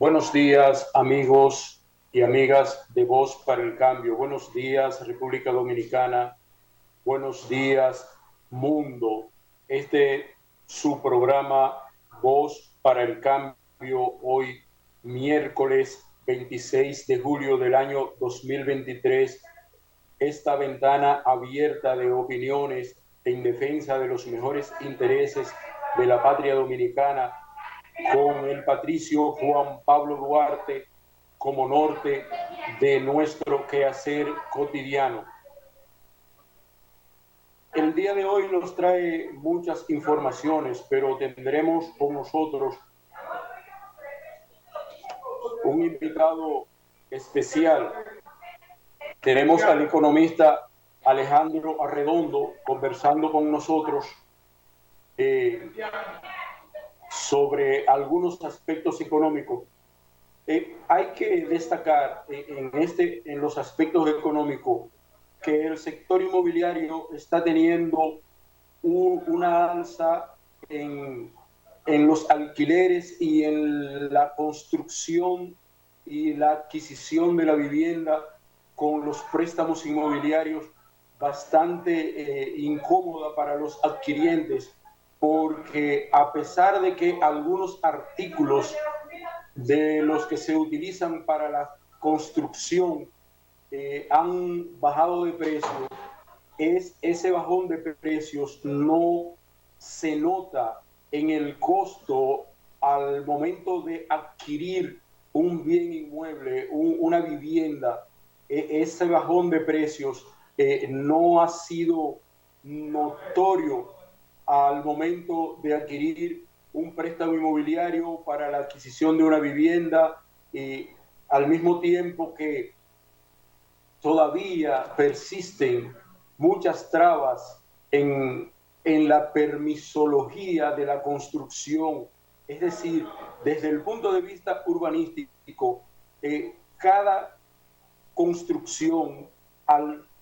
Buenos días, amigos y amigas de Voz para el Cambio. Buenos días, República Dominicana. Buenos días, mundo. Su programa Voz para el Cambio, hoy miércoles 26 de julio del año 2023. Esta ventana abierta de opiniones en defensa de los mejores intereses de la patria dominicana, con el patricio Juan Pablo Duarte como norte de nuestro quehacer cotidiano. El día de hoy nos trae muchas informaciones, pero tendremos con nosotros un invitado especial. Tenemos al economista Alejandro Arredondo conversando con nosotros sobre algunos aspectos económicos. Hay que destacar en los aspectos económicos que el sector inmobiliario está teniendo una alza en los alquileres y en la construcción y la adquisición de la vivienda con los préstamos inmobiliarios bastante incómoda para los adquirientes, porque a pesar de que algunos artículos de los que se utilizan para la construcción han bajado de precio, ese bajón de precios no se nota en el costo al momento de adquirir un bien inmueble, una vivienda. Ese bajón de precios no ha sido notorio al momento de adquirir un préstamo inmobiliario para la adquisición de una vivienda, y al mismo tiempo que todavía persisten muchas trabas en la permisología de la construcción. Es decir, desde el punto de vista urbanístico, cada construcción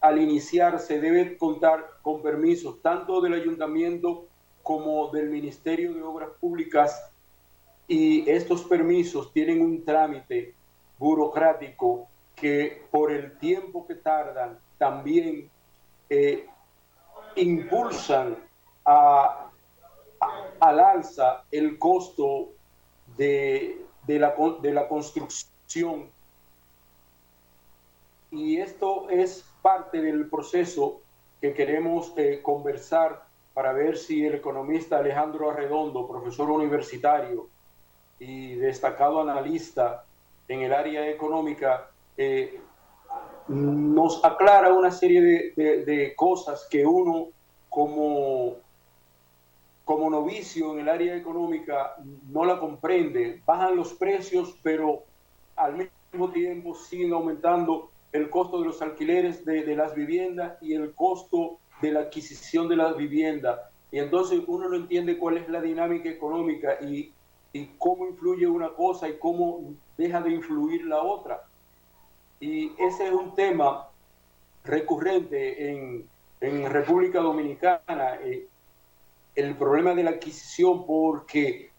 al iniciarse debe contar con permisos tanto del ayuntamiento como del Ministerio de Obras Públicas, y estos permisos tienen un trámite burocrático que, por el tiempo que tardan, también eh, impulsan al alza el costo de la construcción. Y esto es parte del proceso que queremos conversar para ver si el economista Alejandro Arredondo, profesor universitario y destacado analista en el área económica, nos aclara una serie de cosas que uno como novicio en el área económica no la comprende. Bajan los precios, pero al mismo tiempo siguen aumentando el costo de los alquileres de las viviendas y el costo de la adquisición de las viviendas. Y entonces uno no entiende cuál es la dinámica económica y cómo influye una cosa y cómo deja de influir la otra. Y ese es un tema recurrente en República Dominicana, el problema de la adquisición, porque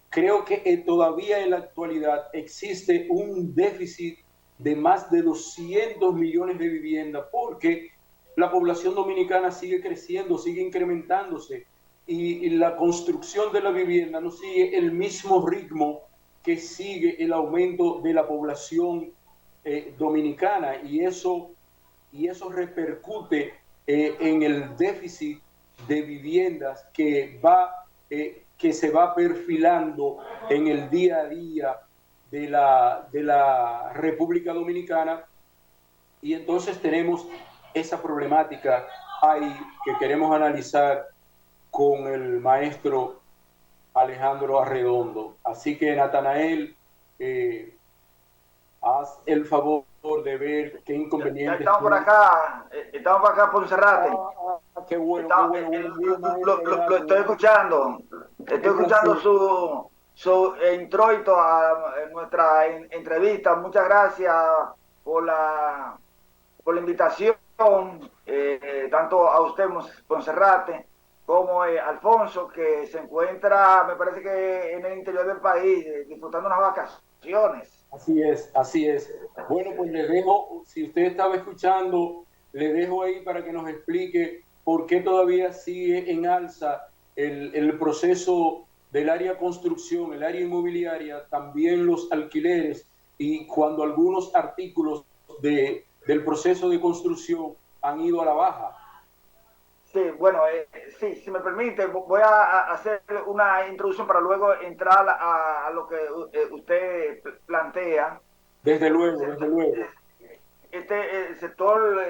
creo que todavía en la actualidad existe un déficit de más de 200 millones de viviendas, porque la población dominicana sigue creciendo, sigue incrementándose, y la construcción de la vivienda no sigue el mismo ritmo que sigue el aumento de la población dominicana, y eso repercute en el déficit de viviendas que se va perfilando en el día a día de la República Dominicana. Y entonces tenemos esa problemática ahí que queremos analizar con el maestro Alejandro Arredondo. Así que, Natanael, haz el favor de ver qué Ya inconvenientes tiene. estamos por acá por Cerrate. Qué bueno, qué Está, bueno. Buenos días, maestro lo Alejandro. estoy Un placer. escuchando su introito a nuestra entrevista. Muchas gracias por por la invitación, tanto a usted, Monserrate, como Alfonso, que se encuentra, me parece que en el interior del país, disfrutando unas vacaciones. licitaciones. Así es, así es. Bueno, pues le dejo, si usted estaba escuchando, le dejo ahí para que nos explique por qué todavía sigue en alza el proceso del área construcción, el área inmobiliaria, también los alquileres, y cuando algunos artículos del proceso de construcción han ido a la baja. Sí, bueno, sí, si me permite, voy a hacer una introducción para luego entrar a lo que usted plantea. Desde El luego, desde sector, luego. el sector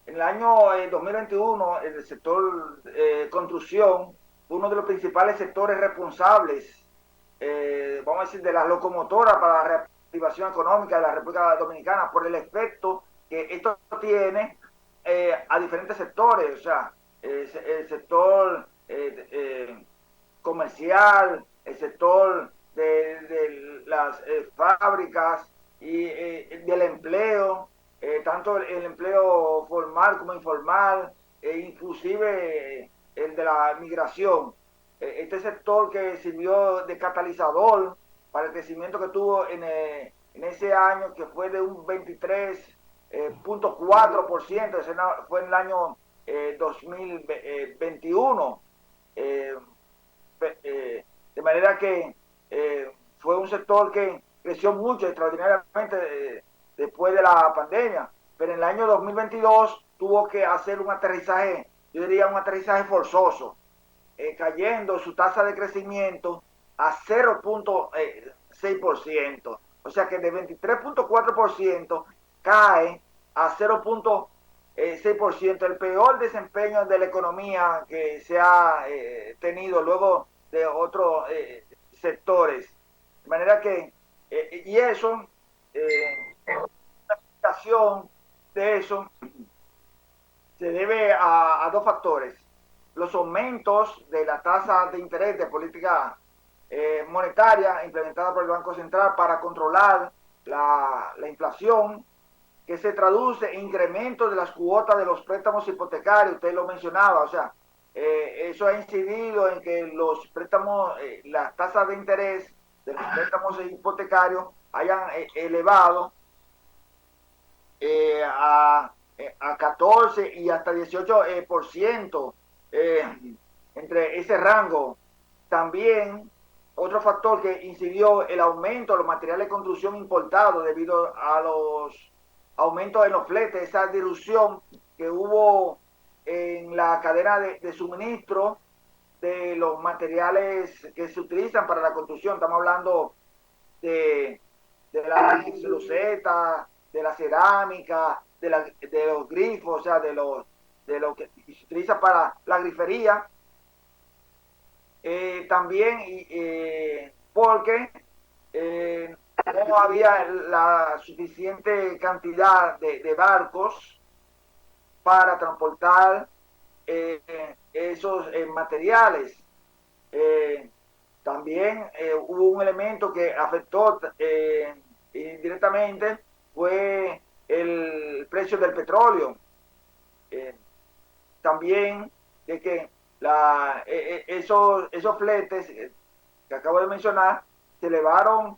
en el año 2021, el sector construcción, uno de los principales sectores responsables, vamos a decir, de las locomotoras para la reactivación económica de la República Dominicana, por el efecto que esto tiene a diferentes sectores, o sea, el sector comercial, el sector de las fábricas y del empleo, tanto el empleo formal como informal, inclusive el de la migración. Este sector que sirvió de catalizador para el crecimiento que tuvo en ese año, que fue de un 23.4%, ese fue en el año 2021. Eh, de manera que fue un sector que creció mucho, extraordinariamente, después de la pandemia, pero en el año 2022 tuvo que hacer un aterrizaje, yo diría un aterrizaje forzoso, cayendo su tasa de crecimiento a 0.6%. O sea que de 23.4% cae a 0.6%, el peor desempeño de la economía que se ha tenido luego de otros sectores. De manera que, y eso, la explicación de eso se debe a dos factores. Los aumentos de la tasa de interés de política monetaria implementada por el Banco Central para controlar la inflación, que se traduce en incremento de las cuotas de los préstamos hipotecarios, usted lo mencionaba, o sea, eso ha incidido en que los préstamos, las tasas de interés de los préstamos hipotecarios hayan elevado a 14 y hasta 18% entre ese rango. También otro factor que incidió el aumento de los materiales de construcción importados debido a los aumentos en los fletes, esa disrupción que hubo en la cadena de suministro de los materiales que se utilizan para la construcción. Estamos hablando de la celuloseta, de la cerámica, de los grifos, o sea, de lo que se utiliza para la grifería. También porque no había la suficiente cantidad de barcos para transportar esos materiales. También hubo un elemento que afectó indirectamente, fue el precio del petróleo. También de que esos fletes que acabo de mencionar se elevaron,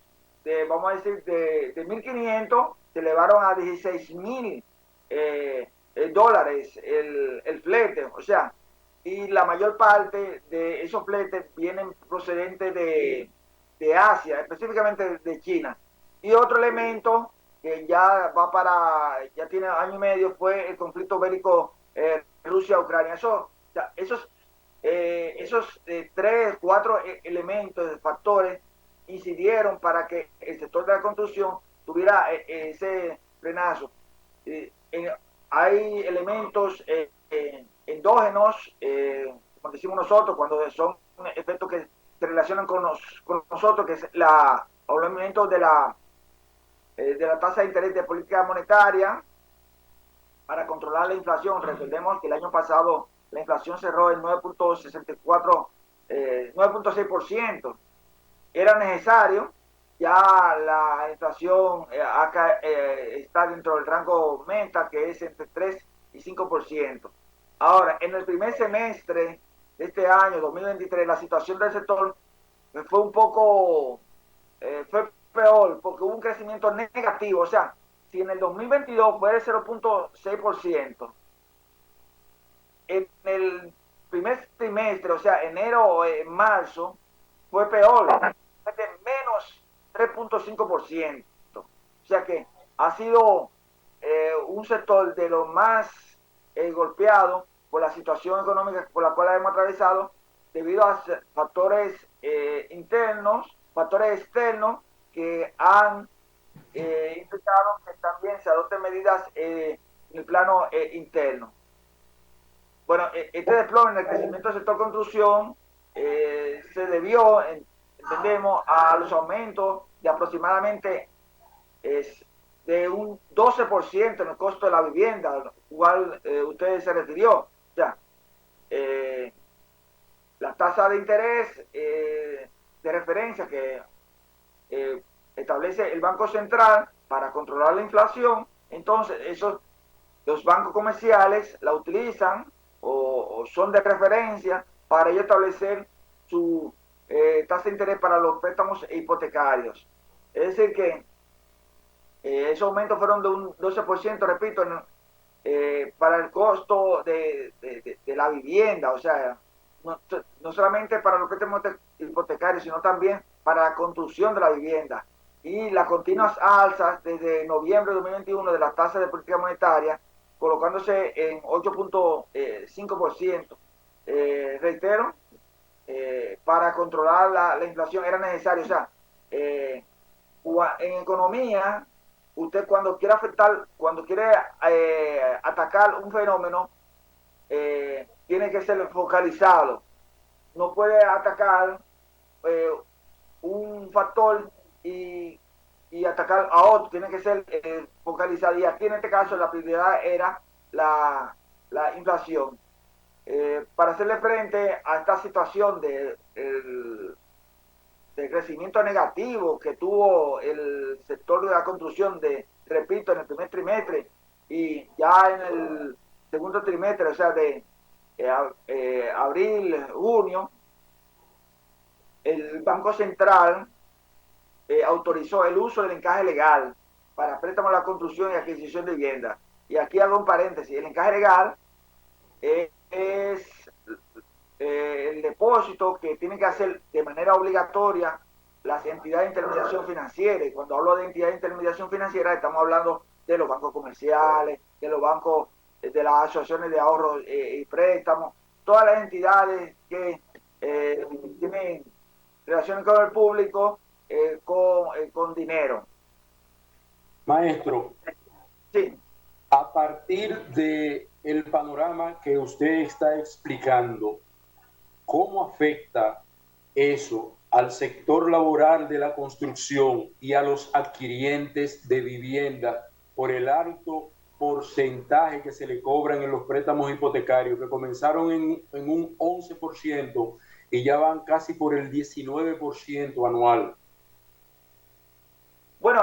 vamos a decir, de 1.500, se elevaron a 16.000 dólares el flete. O sea, y la mayor parte de esos fletes vienen procedentes de Asia, específicamente de China. Y otro elemento que ya ya tiene año y medio, fue el conflicto bélico Rusia-Ucrania. Esos tres, cuatro elementos, factores, incidieron para que el sector de la construcción tuviera ese frenazo. Hay elementos endógenos, como decimos nosotros, cuando son efectos que se relacionan con nosotros, que es el aumento de la tasa de interés de política monetaria para controlar la inflación. Recordemos que el año pasado la inflación cerró en 9.64, 9.6%. Era necesario, ya la inflación acá está dentro del rango meta, que es entre 3 y 5%. Ahora, en el primer semestre de este año, 2023, la situación del sector fue un poco, fue peor porque hubo un crecimiento negativo. O sea, si en el 2022 fue de 0.6%, en el primer trimestre, o sea, enero o marzo, fue peor, fue de menos 3.5%. O sea que ha sido un sector de los más golpeados por la situación económica por la cual hemos atravesado, debido a factores internos, factores externos que han implicado que también se adopten medidas en el plano interno. Bueno, este desplome en el crecimiento del sector construcción se debió, entendemos, a los aumentos de aproximadamente de un 12% en el costo de la vivienda, al cual usted se refirió. O sea, la tasa de interés de referencia que establece el Banco Central para controlar la inflación, entonces los bancos comerciales la utilizan o son de referencia para ello establecer su tasa de interés para los préstamos hipotecarios. Es decir que esos aumentos fueron de un 12%, repito, para el costo de la vivienda, o sea, no solamente para los préstamos hipotecarios, sino también para la construcción de la vivienda. Y las continuas alzas desde noviembre de 2021 de las tasas de política monetaria, colocándose en 8.5%. Reitero, para controlar la inflación era necesario. O sea, en economía, usted cuando quiere atacar un fenómeno, tiene que ser focalizado. No puede atacar un factor y atacar a otro, tiene que ser focalizado. Y aquí en este caso la prioridad era la inflación. Para hacerle frente a esta situación de crecimiento negativo que tuvo el sector de la construcción, repito, en el primer trimestre y ya en el segundo trimestre, o sea, de abril, junio, el Banco Central autorizó el uso del encaje legal para préstamos a la construcción y adquisición de vivienda. Y aquí hago un paréntesis: el encaje legal es el depósito que tienen que hacer de manera obligatoria las entidades de intermediación financiera. Y cuando hablo de entidades de intermediación financiera, estamos hablando de los bancos comerciales, de los bancos, de las asociaciones de ahorros y préstamos, todas las entidades que tienen relaciones con el público, con dinero. Maestro, Sí. a partir de el panorama que usted está explicando, ¿cómo afecta eso al sector laboral de la construcción y a los adquirientes de vivienda por el alto porcentaje que se le cobran en los préstamos hipotecarios, que comenzaron en un 11% y ya van casi por el 19% anual? Bueno,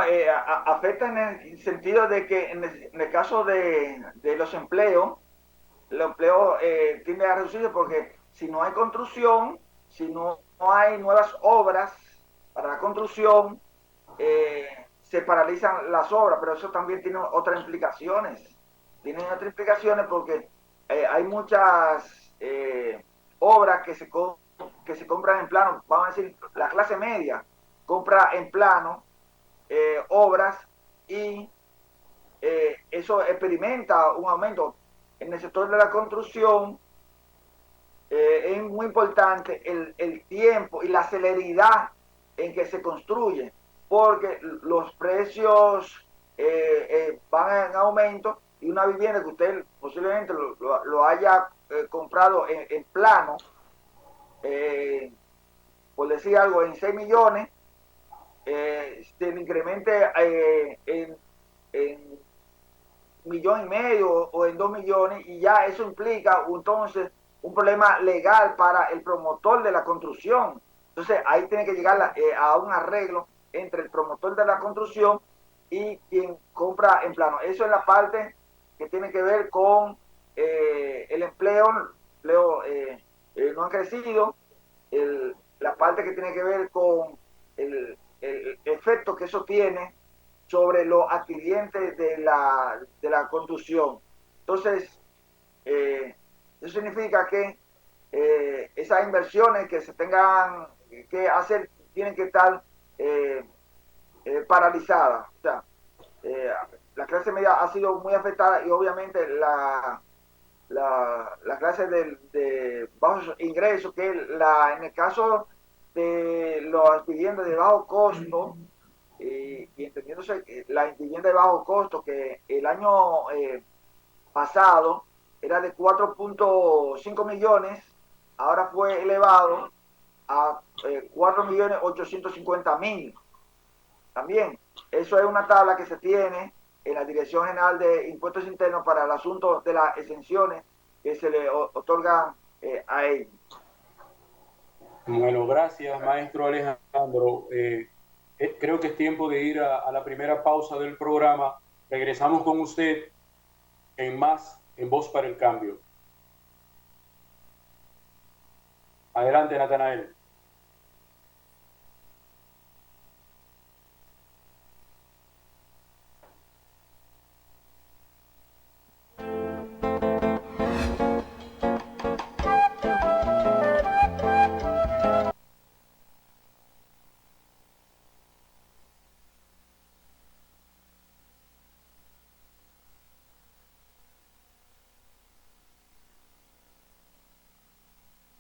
afecta en el sentido de que en el caso de los empleos tiende a reducirse, porque si no hay construcción, si no hay nuevas obras para la construcción, se paralizan las obras. Pero eso también tiene otras implicaciones. Tiene otras implicaciones porque hay muchas obras que se compran en plano. Vamos a decir, la clase media compra en plano obras, y eso experimenta un aumento. En el sector de la construcción es muy importante el tiempo y la celeridad en que se construye, porque los precios van en aumento, y una vivienda que usted posiblemente lo haya comprado en plano, por decir algo, en 6 millones, se incremente en 1,5 millones o en 2 millones, y ya eso implica entonces un problema legal para el promotor de la construcción. Entonces ahí tiene que llegar a un arreglo entre el promotor de la construcción y quien compra en plano. Eso es la parte que tiene que ver con el empleo no ha crecido, la parte que tiene que ver con el efecto que eso tiene sobre los adquirientes de la construcción. Entonces, eso significa que esas inversiones que se tengan que hacer tienen que estar paralizadas. O sea, la clase media ha sido muy afectada y obviamente la clase de bajos ingresos, que en el caso de las viviendas de bajo costo, y entendiéndose la vivienda de bajo costo, que el año pasado era de 4.5 millones, ahora fue elevado a 4.850.000. También, eso es una tabla que se tiene en la Dirección General de Impuestos Internos para el asunto de las exenciones que se le otorgan a ellos. Bueno, gracias, maestro Alejandro. Creo que es tiempo de ir a la primera pausa del programa. Regresamos con usted en más, en Voz para el Cambio. Adelante, Natanael.